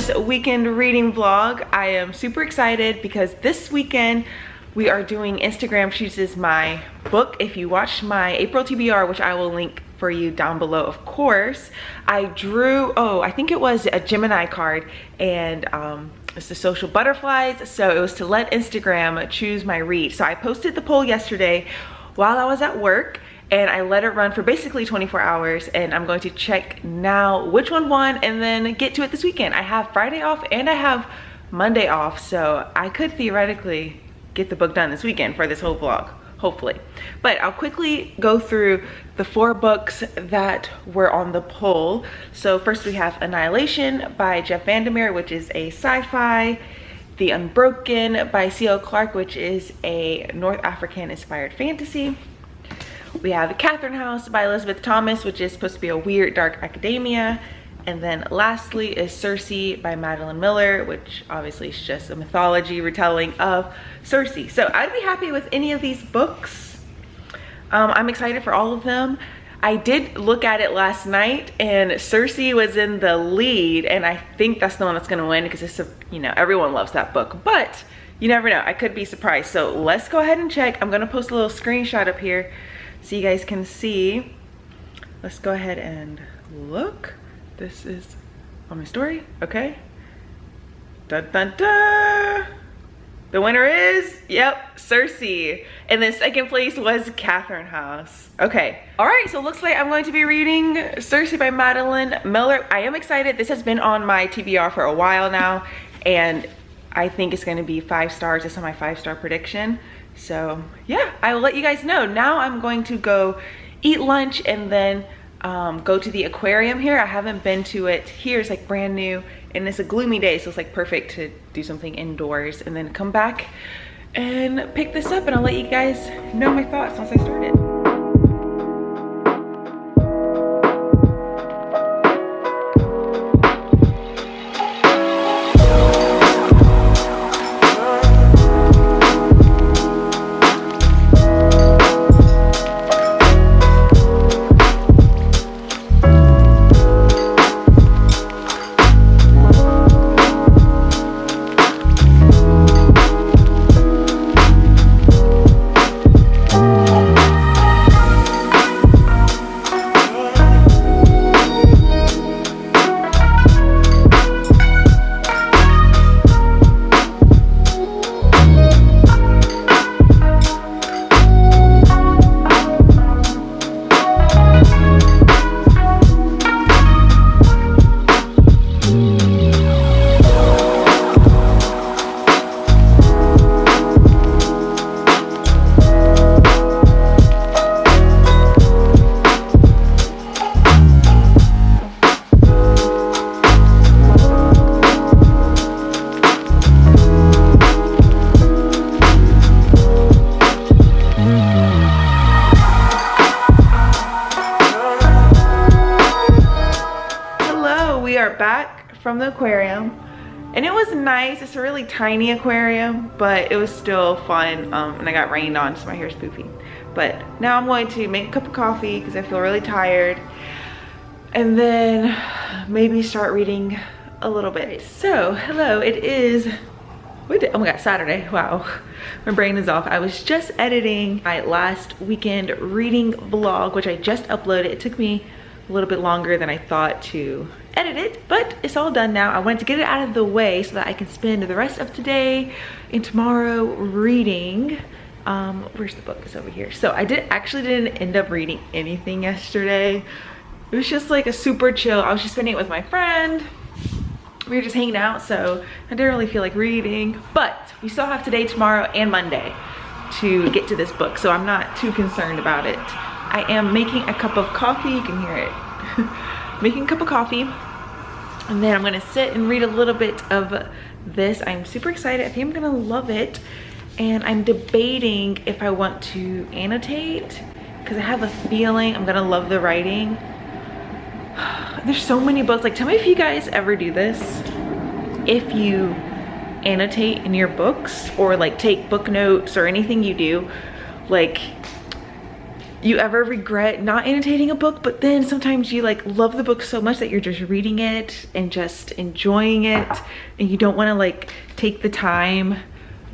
this weekend reading vlog. I am super excited because this weekend we are doing Instagram Chooses My Book. If you watched my April TBR, which I will link for you down below, of course, I drew, I think it was a Gemini card, and it's the social butterflies. So it was to let Instagram choose my read. So I posted the poll yesterday while I was at work, and I let it run for basically 24 hours, and I'm going to check now which one won and then get to it this weekend. I have Friday off and I have Monday off, so I could theoretically get the book done this weekend for this whole vlog, hopefully. But I'll quickly go through the 4 books that were on the poll. So first we have Annihilation by Jeff Vandemeer, which is a sci-fi. The Unbroken by C.L. Clarke, which is a North African inspired fantasy. We have Catherine House by Elizabeth Thomas, which is supposed to be a weird, dark academia. And then lastly is Cersei by Madeline Miller, which obviously is just a mythology retelling of Cersei. So I'd be happy with any of these books. I'm excited for all of them. I did look at it last night and Cersei was in the lead, and I think that's the one that's gonna win because it's everyone loves that book, but you never know, I could be surprised. So let's go ahead and check. I'm gonna post a little screenshot up here so you guys can see. Let's go ahead and look. This is on my story, okay. Dun dun dun. The winner is, yep, Cersei. And then second place was Catherine House. Okay, all right, so it looks like I'm going to be reading Cersei by Madeline Miller. I am excited. This has been on my TBR for a while now, and I think it's gonna be 5 stars. It's on my 5-star prediction. So yeah, I will let you guys know. Now I'm going to go eat lunch and then go to the aquarium here. I haven't been to it here. It's like brand new and it's a gloomy day, so it's like perfect to do something indoors, and then come back and pick this up, and I'll let you guys know my thoughts once I start it. Back from the aquarium, and it was nice. It's a really tiny aquarium, but it was still fun, and I got rained on, so my hair's poofy. But now I'm going to make a cup of coffee because I feel really tired, and then maybe start reading a little bit. So hello, it is, oh my god, Saturday. Wow, my brain is off. I was just editing my last weekend reading vlog, which I just uploaded. It took me a little bit longer than I thought to edit it, but it's all done now. I wanted to get it out of the way so that I can spend the rest of today and tomorrow reading. Where's the book? It's over here. So I actually didn't end up reading anything yesterday. It was just like a super chill. I was just spending it with my friend. We were just hanging out, so I didn't really feel like reading, but we still have today, tomorrow, and Monday to get to this book, so I'm not too concerned about it. I am making a cup of coffee. You can hear it. Making a cup of coffee, and then I'm gonna sit and read a little bit of this. I'm super excited. I think I'm gonna love it, and I'm debating if I want to annotate because I have a feeling I'm gonna love the writing. There's so many books. Like, tell me if you guys ever do this. If you annotate in your books or like take book notes or anything you do, like you ever regret not annotating a book, but then sometimes you like love the book so much that you're just reading it and just enjoying it, and you don't want to like take the time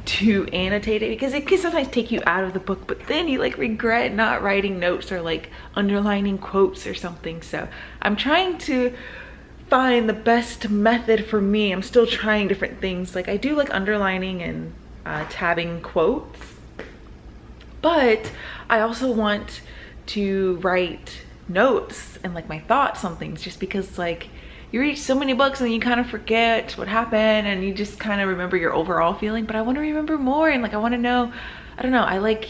to annotate it because it can sometimes take you out of the book, but then you like regret not writing notes or like underlining quotes or something. So I'm trying to find the best method for me. I'm still trying different things. Like I do like underlining and tabbing quotes, but I also want to write notes and like my thoughts on things, just because like you read so many books and you kind of forget what happened and you just kind of remember your overall feeling. But I want to remember more, and like I want to know, I don't know, I like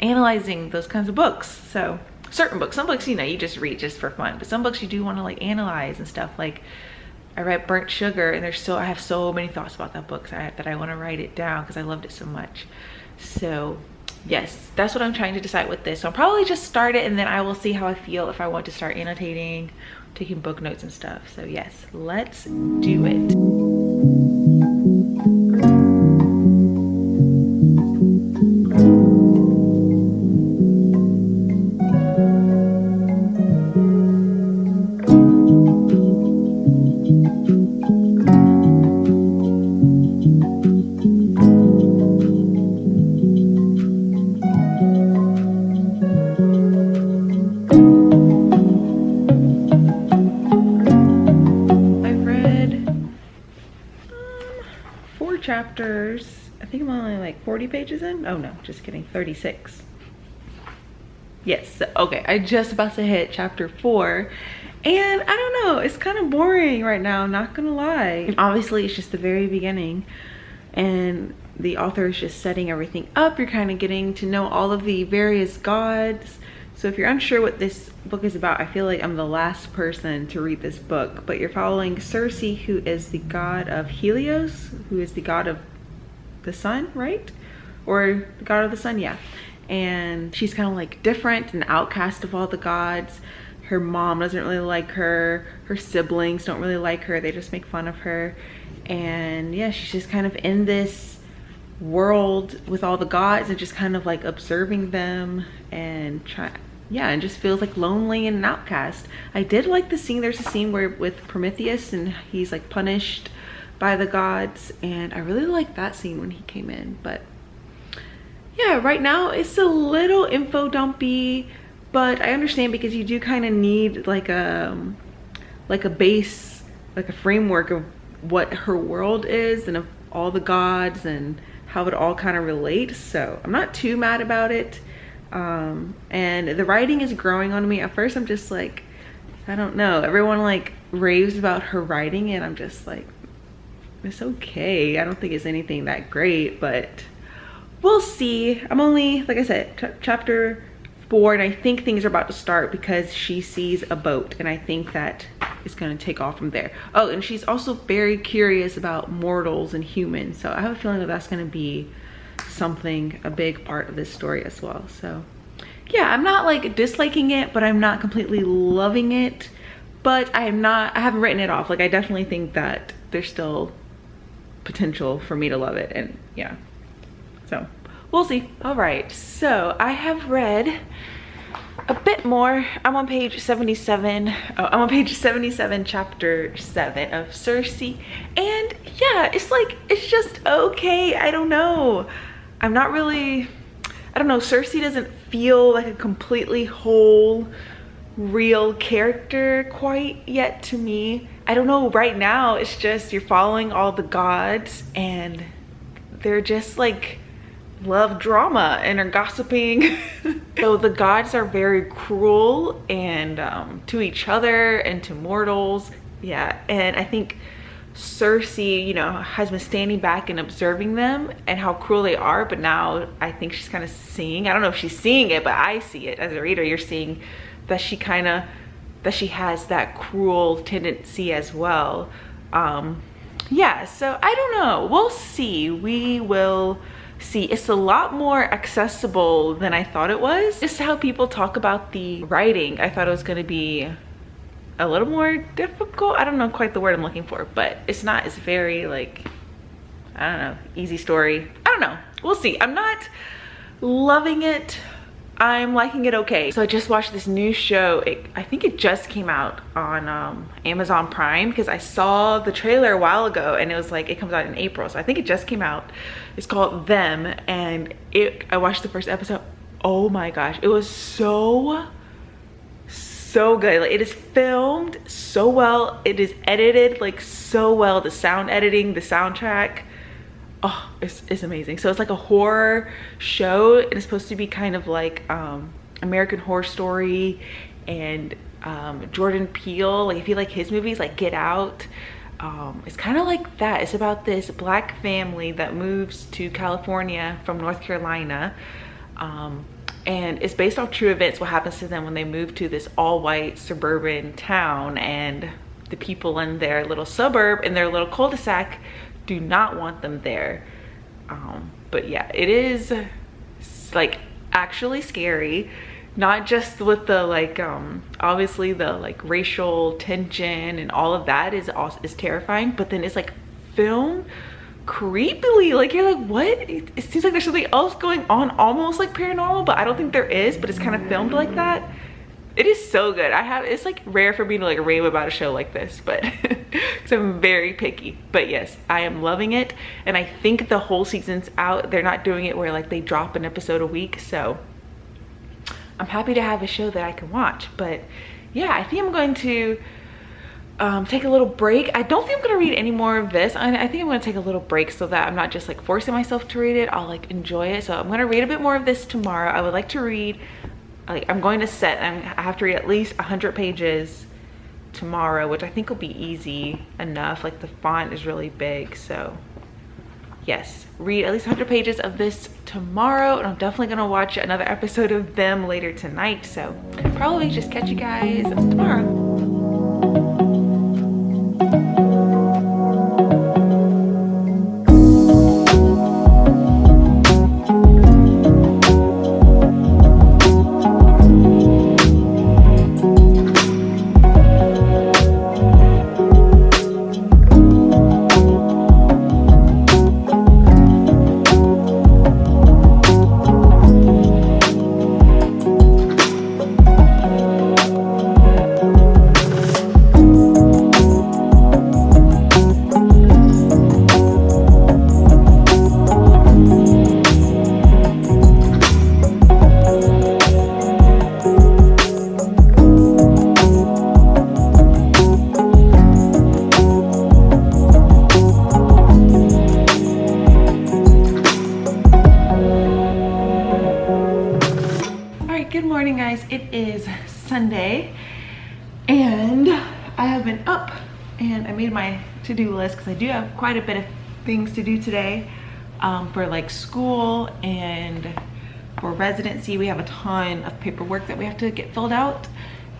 analyzing those kinds of books. So certain books, some books, you know, you just read just for fun, but some books you do want to like analyze and stuff. Like I read Burnt Sugar, and I have so many thoughts about that book that I want to write it down because I loved it so much. So yes, that's what I'm trying to decide with this. So I'll probably just start it, and then I will see how I feel if I want to start annotating, taking book notes and stuff. So yes, let's do it. Chapters. I think I'm only like 40 pages in. Oh no, just kidding, 36. Yes, okay, I just about to hit chapter 4, and I don't know, it's kind of boring right now, I'm not gonna lie. Obviously it's just the very beginning, and the author is just setting everything up. You're kind of getting to know all of the various gods. So if you're unsure what this book is about, I feel like I'm the last person to read this book, but you're following Cersei, who is the god of Helios, who is the god of the sun, right? Or the god of the sun, yeah. And she's kind of like different and outcast of all the gods. Her mom doesn't really like her. Her siblings don't really like her. They just make fun of her. And yeah, she's just kind of in this world with all the gods and just kind of like observing them and and just feels like lonely and an outcast. I did like the scene. There's a scene where with Prometheus, and he's like punished by the gods, and I really liked that scene when he came in. But yeah, right now it's a little info dumpy, but I understand because you do kind of need like a base, like a framework of what her world is and of all the gods and how it all kind of relates. So I'm not too mad about it. And the writing is growing on me. At first I'm just like, I don't know, everyone like raves about her writing, and I'm just like, it's okay. I don't think it's anything that great, but we'll see. I'm only, like I said, chapter 4, and I think things are about to start because she sees a boat, and I think that it's going to take off from there. Oh, and she's also very curious about mortals and humans, so I have a feeling that that's going to be something, a big part of this story as well. So yeah, I'm not like disliking it, but I'm not completely loving it, but I haven't written it off. Like I definitely think that there's still potential for me to love it, and yeah, so we'll see. All right, so I have read a bit more. I'm on page 77. Oh, I'm on page 77, chapter 7 of Cersei, and yeah, it's like, it's just okay. I don't know, I'm not really, I don't know, Cersei doesn't feel like a completely whole real character quite yet to me. I don't know, right now it's just you're following all the gods and they're just like love drama and are gossiping. So the gods are very cruel and to each other and to mortals. Yeah, and I think Cersei, you know, has been standing back and observing them and how cruel they are, but now I think she's kind of seeing, I don't know if she's seeing it, but I see it as a reader. You're seeing that she has that cruel tendency as well. Yeah, so I don't know, we'll see. We will see. It's a lot more accessible than I thought it was. Just how people talk about the writing, I thought it was going to be a little more difficult. I don't know quite the word I'm looking for, but it's not. It's very like, I don't know, easy story. I don't know, we'll see. I'm not loving it. I'm liking it okay. So I just watched this new show. I think it just came out on Amazon Prime, because I saw the trailer a while ago and it was like, it comes out in April. So I think it just came out. It's called Them, and I watched the first episode. Oh my gosh, it was so good. Like, it is filmed so well. It is edited like so well. The sound editing, the soundtrack, oh, it's amazing. So it's like a horror show, and it's supposed to be kind of like American Horror Story and Jordan Peele. Like, if you like his movies, like Get Out, it's kind of like that. It's about this black family that moves to California from North Carolina, and it's based off true events, what happens to them when they move to this all-white suburban town, and the people in their little suburb, in their little cul-de-sac, do not want them there. But yeah, it is like actually scary, not just with the like obviously the like racial tension and all of that is terrifying, but then it's like filmed creepily. Like, you're like, what? It seems like there's something else going on, almost like paranormal, but I don't think there is, but it's kind of filmed like that. It is so good. It's like rare for me to like rave about a show like this, but because I'm very picky. But yes, I am loving it, and I think the whole season's out. They're not doing it where like they drop an episode a week, so I'm happy to have a show that I can watch. But yeah, I think I'm going to take a little break. I don't think I'm gonna read any more of this. I think I'm gonna take a little break so that I'm not just like forcing myself to read it. I'll like enjoy it. So I'm gonna read a bit more of this tomorrow. I would like to read, like, I'm going to set, I have to read at least 100 pages tomorrow, which I think will be easy enough. Like, the font is really big, so yes, read at least 100 pages of this tomorrow, and I'm definitely gonna watch another episode of Them later tonight. So probably just catch you guys tomorrow. It is Sunday, and I have been up, and I made my to-do list because I do have quite a bit of things to do today for like school and for residency. We have a ton of paperwork that we have to get filled out,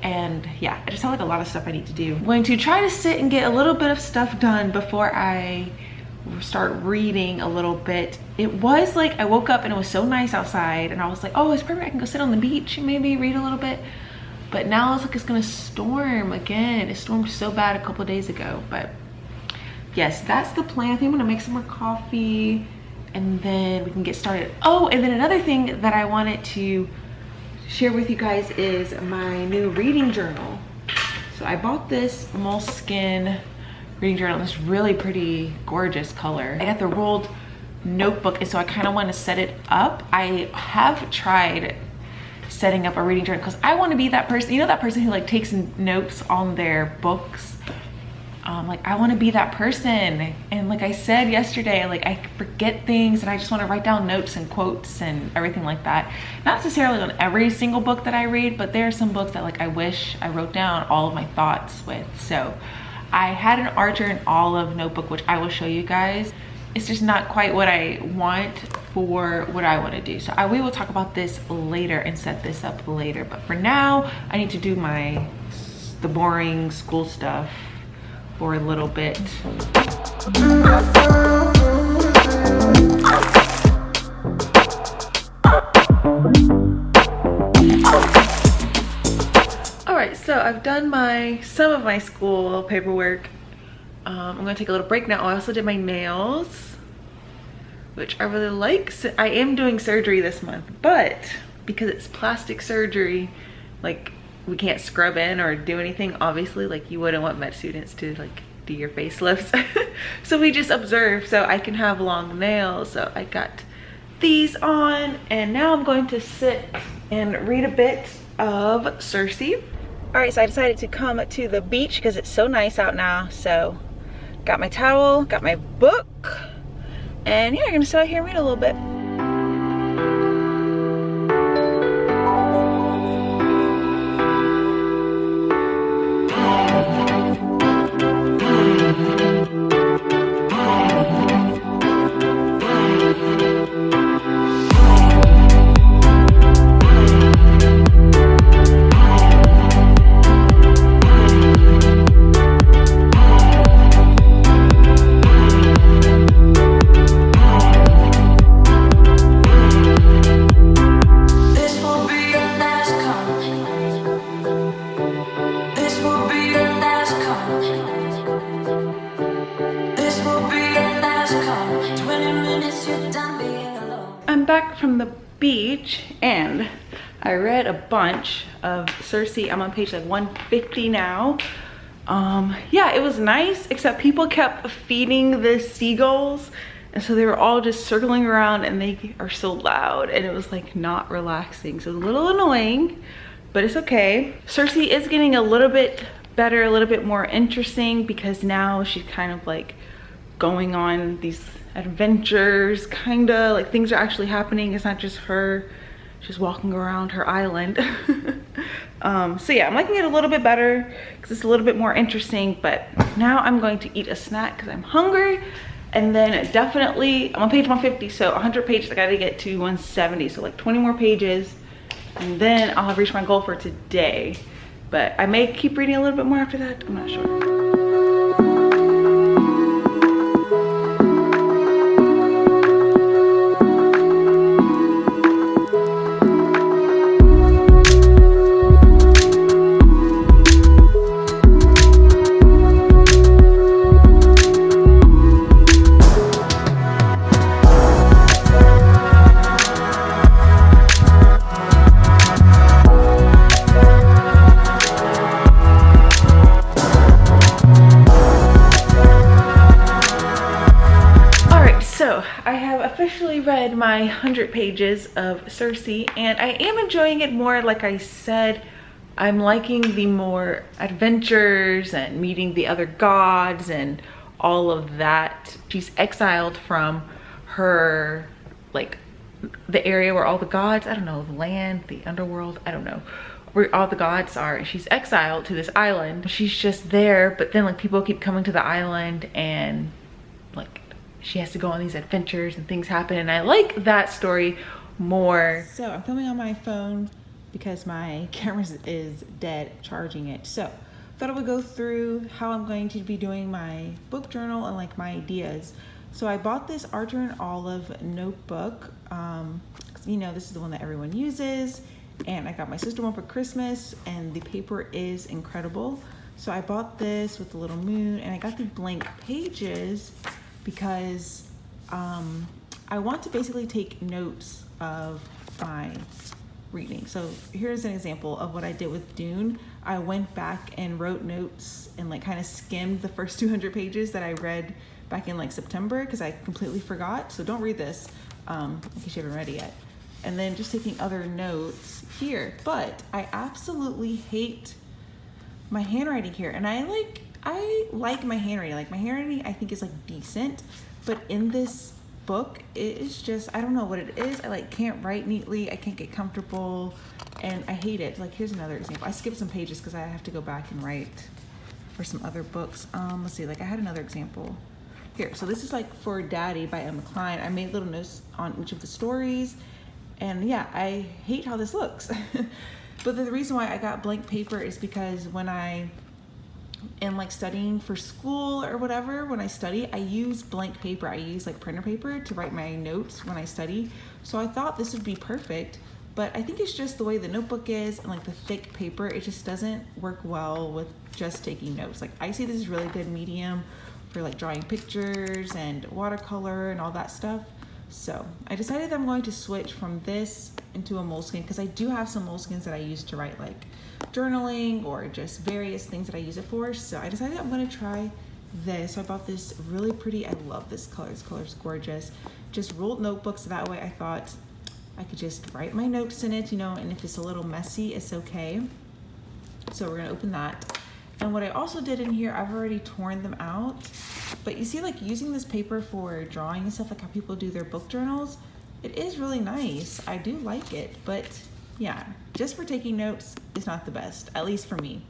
and yeah, I just have like a lot of stuff I need to do. I'm going to try to sit and get a little bit of stuff done before I start reading a little bit. It was like, I woke up and it was so nice outside, and I was like, oh, it's perfect, I can go sit on the beach and maybe read a little bit. But now it's like it's gonna storm again. It stormed so bad a couple of days ago. But yes, that's the plan. I think I'm gonna make some more coffee and then we can get started. Oh, and then another thing that I wanted to share with you guys is my new reading journal. So I bought this moleskin reading journal, this really pretty gorgeous color. I got the rolled notebook, and so I kind of want to set it up. I have tried setting up a reading journal because I want to be that person, you know, that person who like takes notes on their books. Like, I want to be that person, and like I said yesterday, like I forget things and I just want to write down notes and quotes and everything like that. Not necessarily on every single book that I read, but there are some books that like I wish I wrote down all of my thoughts with. So I had an Archer and Olive notebook, which I will show you guys. It's just not quite what I want for what I want to do. So we will talk about this later and set this up later. But for now, I need to do the boring school stuff for a little bit. All right, so I've done some of my school paperwork. I'm gonna take a little break now. I also did my nails. which I really like. So I am doing surgery this month, but because it's plastic surgery, like we can't scrub in or do anything, obviously. Like you wouldn't want med students to like do your facelifts. So we just observe so I can have long nails. So I got these on, and now I'm going to sit and read a bit of Cersei. All right, so I decided to come to the beach because it's so nice out now. So got my towel, got my book, and yeah, I'm gonna sit out here and read a little bit. I'm back from the beach and I read a bunch of Cersei. I'm on page like 150 now. Yeah, it was nice, except people kept feeding the seagulls, and so they were all just circling around and they are so loud, and it was like not relaxing. So it was a little annoying, but it's okay. Cersei is getting a little bit better, a little bit more interesting, because now she's kind of like going on these adventures, kinda like things are actually happening. It's not just her just walking around her island. So yeah, I'm liking it a little bit better because it's a little bit more interesting. But now I'm going to eat a snack because I'm hungry, and then definitely I'm on page 150, so 100 pages. I gotta get to 170, so like 20 more pages, and then I'll have reached my goal for today. But I may keep reading a little bit more after that, I'm not sure. Read my 100 pages of Cersei, and I am enjoying it more. Like I said, I'm liking the more adventures and meeting the other gods and all of that. She's exiled from her, like the area where all the gods, I don't know, the land, the underworld, I don't know, where all the gods are, and she's exiled to this island. She's just there, but then like people keep coming to the island, and like she has to go on these adventures and things happen, and I like that story more. So I'm filming on my phone because my camera is dead charging it. So thought I would go through how I'm going to be doing my book journal and like my ideas. So I bought this Archer and Olive notebook, because you know this is the one that everyone uses, and I got my sister one for Christmas, and the paper is incredible. So I bought this with the little moon, and I got the blank pages because I want to basically take notes of my reading. So here's an example of what I did with Dune. I went back and wrote notes and like kind of skimmed the first 200 pages that I read back in like September, because I completely forgot. So don't read this in case you haven't read it yet. And then just taking other notes here. But I absolutely hate my handwriting here, and I like my handwriting. Like my handwriting I think is like decent, but in this book it is just, I don't know what it is. I like can't write neatly, I can't get comfortable, and I hate it. Like here's another example. I skipped some pages because I have to go back and write for some other books. Let's see, like I had another example here. So this is like For Daddy by Emma Klein. I made little notes on each of the stories, and yeah, I hate how this looks. But the reason why I got blank paper is because when I am like studying for school or whatever, when I study, I use blank paper. I use like printer paper to write my notes when I study. So I thought this would be perfect, but I think it's just the way the notebook is and like the thick paper, it just doesn't work well with just taking notes. Like I see this is really good medium for like drawing pictures and watercolor and all that stuff. So I decided that I'm going to switch from this into a moleskin because I do have some moleskins that I use to write like journaling or just various things that I use it for. So I decided I'm going to try this. So I bought this really pretty, I love this color. This color is gorgeous. Just ruled notebooks. That way I thought I could just write my notes in it, you know, and if it's a little messy, it's okay. So we're going to open that. And what I also did in here, I've already torn them out. But you see, like using this paper for drawing and stuff, like how people do their book journals, it is really nice. I do like it, but yeah, just for taking notes, it's not the best, at least for me.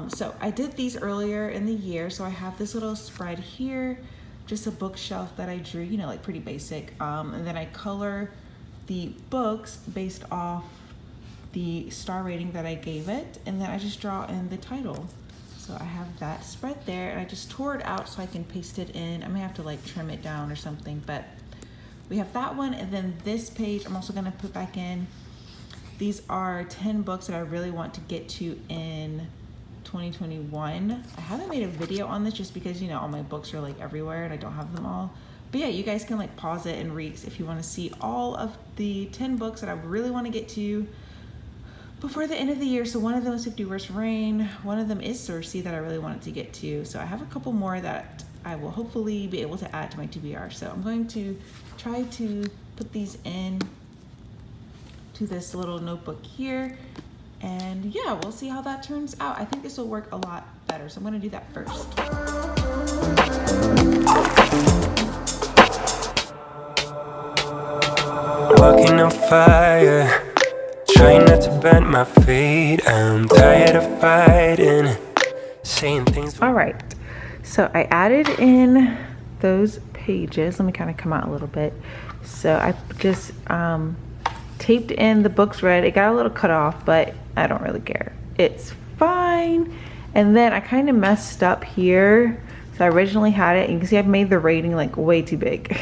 So I did these earlier in the year. So I have this little spread here, just a bookshelf that I drew, you know, like pretty basic. And then I color the books based off the star rating that I gave it. And then I just draw in the title. So I have that spread there and I just tore it out so I can paste it in. I may have to like trim it down or something, but we have that one. And then this page, I'm also gonna put back in. These are 10 books that I really want to get to in 2021. I haven't made a video on this just because, you know, all my books are like everywhere and I don't have them all. But yeah, you guys can like pause it and read if you wanna see all of the 10 books that I really wanna get to before the end of the year. So one of them is 50 Words for Rain. One of them is Cersei that I really wanted to get to. So I have a couple more that I will hopefully be able to add to my TBR. So I'm going to try to put these in to this little notebook here. And yeah, we'll see how that turns out. I think this will work a lot better. So I'm gonna do that first. Walking on fire. Trying not to bend my feet. I'm tired of fighting, saying things. All right, so I added in those pages. Let me kind of come out a little bit. So I just taped in the books read. It got a little cut off, but I don't really care. It's fine. And then I kind of messed up here. So I originally had it. You can see I've made the rating like way too big.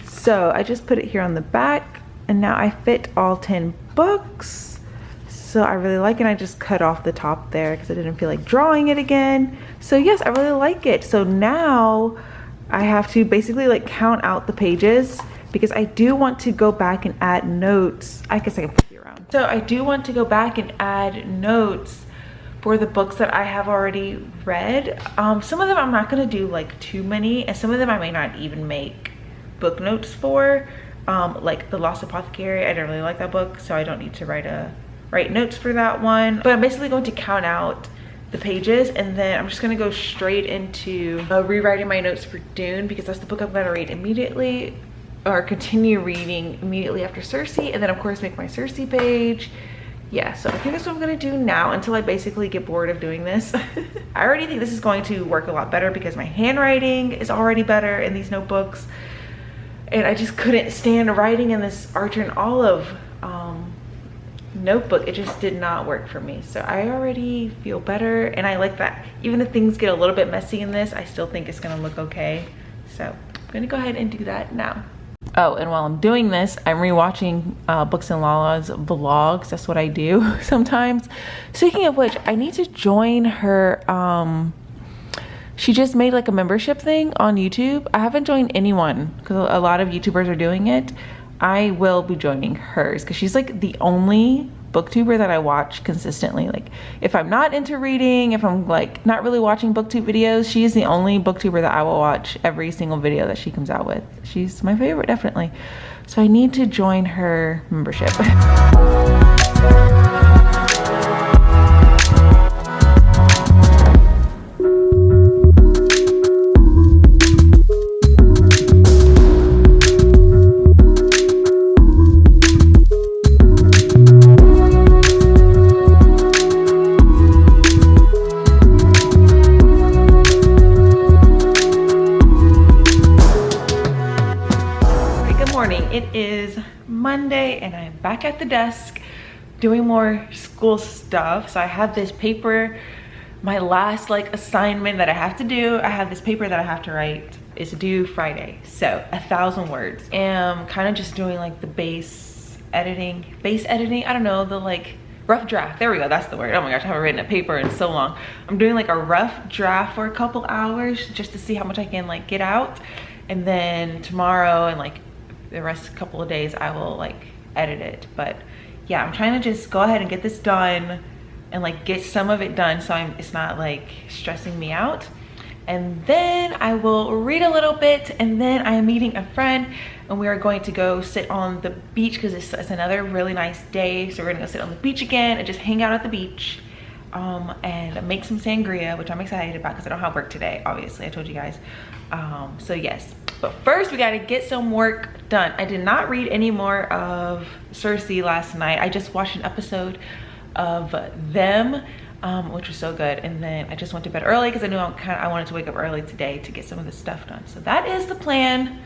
So I just put it here on the back. And now I fit all 10 books. So I really like it. And I just cut off the top there because I didn't feel like drawing it again. So yes, I really like it. So now I have to basically like count out the pages because I do want to go back and add notes. I guess I can flip you around. So I do want to go back and add notes for the books that I have already read. Some of them I'm not gonna do like too many, and some of them I may not even make book notes for. Like The Lost Apothecary, I didn't really like that book, so I don't need to write notes for that one. But I'm basically going to count out the pages, and then I'm just gonna go straight into rewriting my notes for Dune, because that's the book I'm gonna read immediately, or continue reading immediately after Cersei, and then of course make my Cersei page. Yeah, so I think that's what I'm gonna do now until I basically get bored of doing this. I already think this is going to work a lot better because my handwriting is already better in these notebooks. And I just couldn't stand writing in this Archer and Olive notebook. It just did not work for me. So I already feel better, and I like that even if things get a little bit messy in this, I still think it's gonna look okay. So I'm gonna go ahead and do that now. Oh, and while I'm doing this, I'm rewatching Books and Lala's vlogs. That's what I do sometimes. Speaking of which, I need to join her. She just made like a membership thing on YouTube. I haven't joined anyone because a lot of YouTubers are doing it. I will be joining hers because she's like the only booktuber that I watch consistently. Like if I'm not into reading, if I'm like not really watching booktube videos, she is the only booktuber that I will watch every single video that she comes out with. She's my favorite, definitely. So I need to join her membership. It is Monday and I'm back at the desk doing more school stuff. So I have this paper, my last like assignment that I have to do. I have this paper that I have to write. It's due Friday, so 1,000 words. I'm kind of just doing like the base editing. I don't know, the like rough draft. There we go, that's the word. Oh my gosh, I haven't written a paper in so long. I'm doing like a rough draft for a couple hours just to see how much I can like get out. And then tomorrow and like the rest couple of days I will like edit it. But yeah, I'm trying to just go ahead and get this done and like get some of it done so it's not like stressing me out. And then I will read a little bit, and then I am meeting a friend and we are going to go sit on the beach because it's another really nice day. So we're gonna go sit on the beach again and just hang out at the beach and make some sangria, which I'm excited about because I don't have work today, obviously, I told you guys. So yes, but first we gotta get some work done. I did not read any more of Cersei last night. I just watched an episode of Them, which was so good, and then I just went to bed early because I knew I wanted to wake up early today to get some of this stuff done. So that is the plan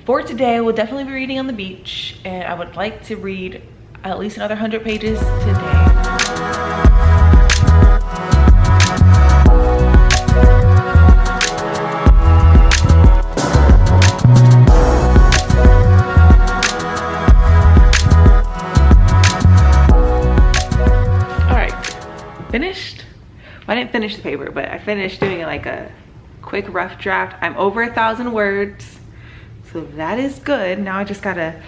for today. We'll definitely be reading on the beach, and I would like to read at least another 100 pages today. Finished. Well, I didn't finish the paper, but I finished doing like a quick rough draft. I'm over 1,000 words, so that is good. Now I just gotta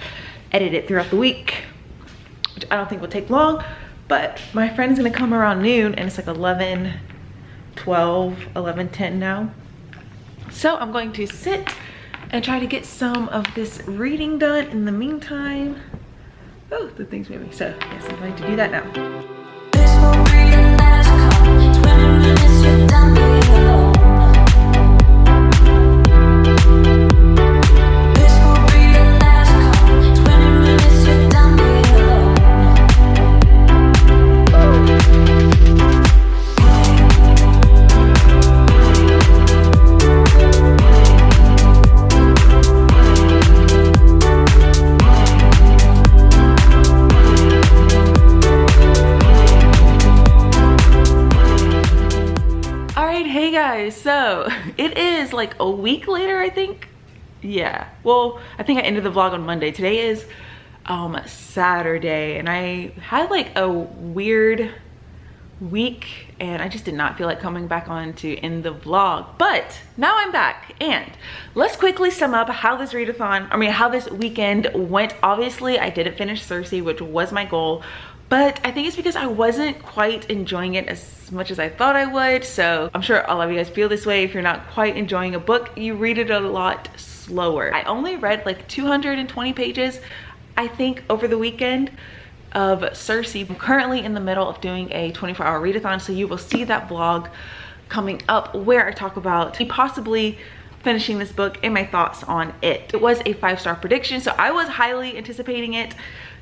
edit it throughout the week, which I don't think will take long. But my friend's gonna come around noon, and it's like 11, 12, 11, 10 now. So I'm going to sit and try to get some of this reading done in the meantime. Oh, the thing's moving. So yes, I'm going to do that now. So it is like a week later, I think. Yeah, well, I think I ended the vlog on Monday. Today is Saturday, and I had like a weird week and I just did not feel like coming back on to end the vlog, but now I'm back. And let's quickly sum up how this how this weekend went. Obviously I didn't finish Cersei, which was my goal, but I think it's because I wasn't quite enjoying it as much as I thought I would. So I'm sure all of you guys feel this way. If you're not quite enjoying a book, you read it a lot slower. I only read like 220 pages, I think, over the weekend of Cersei. I'm currently in the middle of doing a 24-hour readathon, so you will see that vlog coming up where I talk about me possibly finishing this book and my thoughts on it. It was a 5-star prediction, so I was highly anticipating it,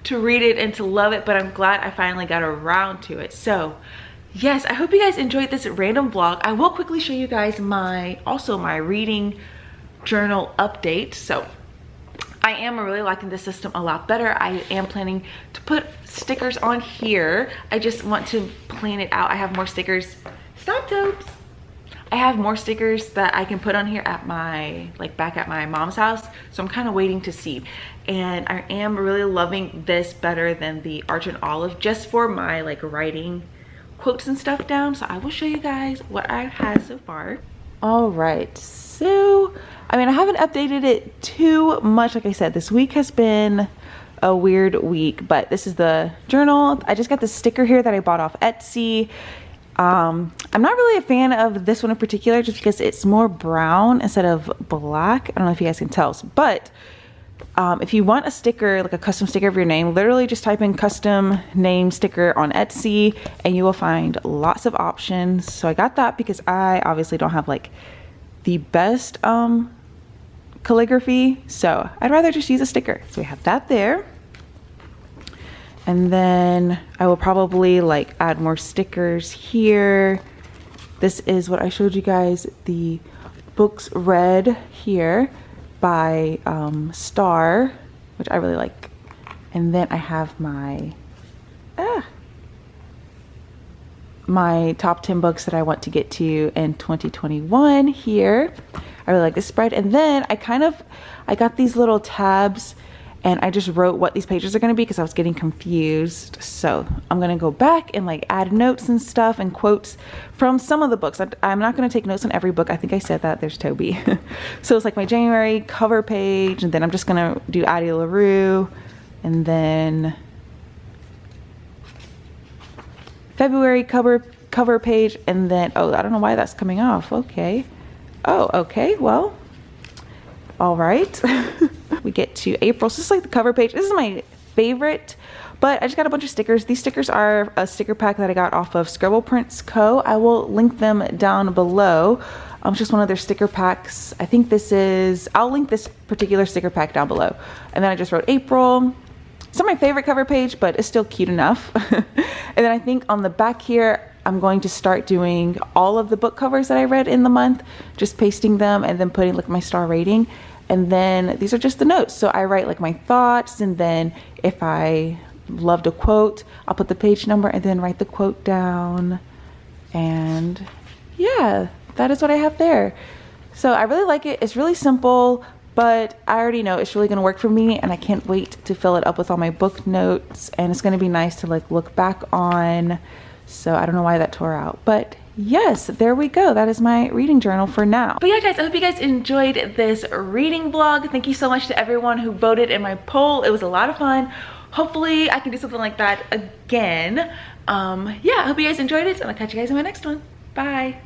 to read it and to love it, but I'm glad I finally got around to it. So yes, I hope you guys enjoyed this random vlog. I will quickly show you guys my reading journal update. So I am really liking this system a lot better. I am planning to put stickers on here. I just want to plan it out. I have more stickers. Stop, Tobes. I have more stickers that I can put on here at my, back at my mom's house. So I'm kind of waiting to see. And I am really loving this better than the Argent Olive, just for my writing quotes and stuff down. So I will show you guys what I've had so far. All right, so I haven't updated it too much. Like I said, this week has been a weird week, but this is the journal. I just got the sticker here that I bought off Etsy. I'm not really a fan of this one in particular, just because it's more brown instead of black. I don't know if you guys can tell, but if you want a sticker, like a custom sticker of your name, literally just type in custom name sticker on Etsy and you will find lots of options. So I got that because I obviously don't have the best calligraphy, so I'd rather just use a sticker. So we have that there. And then I will probably add more stickers here. This is what I showed you guys, the books read here by Star, which I really like. And then I have my my top 10 books that I want to get to in 2021 here. I really like this spread. And then I got these little tabs, and I just wrote what these pages are going to be because I was getting confused. So I'm going to go back and like add notes and stuff and quotes from some of the books. I'm not going to take notes on every book. I think I said that. There's Toby. So it's like my January cover page, and then I'm just going to do Addie LaRue, and then February cover page, and then, oh, I don't know why that's coming off. Okay. Oh, okay. Well, all right. We get to April. So this is like the cover page. This is my favorite, but I just got a bunch of stickers. These stickers are a sticker pack that I got off of Scribble Prints Co. I will link them down below. It's just one of their sticker packs. I think this is, I'll link this particular sticker pack down below. And then I just wrote April. It's not my favorite cover page, but it's still cute enough. And then I think on the back here, I'm going to start doing all of the book covers that I read in the month, just pasting them and then putting like my star rating. And then these are just the notes. So I write like my thoughts, and then if I loved a quote, I'll put the page number and then write the quote down. And yeah, that is what I have there. So I really like it. It's really simple, but I already know it's really gonna work for me, and I can't wait to fill it up with all my book notes, and it's gonna be nice to like look back on. So I don't know why that tore out, but yes, there we go. That is my reading journal for now. But yeah, guys, I hope you guys enjoyed this reading vlog. Thank you so much to everyone who voted in my poll. It was a lot of fun. Hopefully I can do something like that again. Yeah, I hope you guys enjoyed it, and I'll catch you guys in my next one. Bye.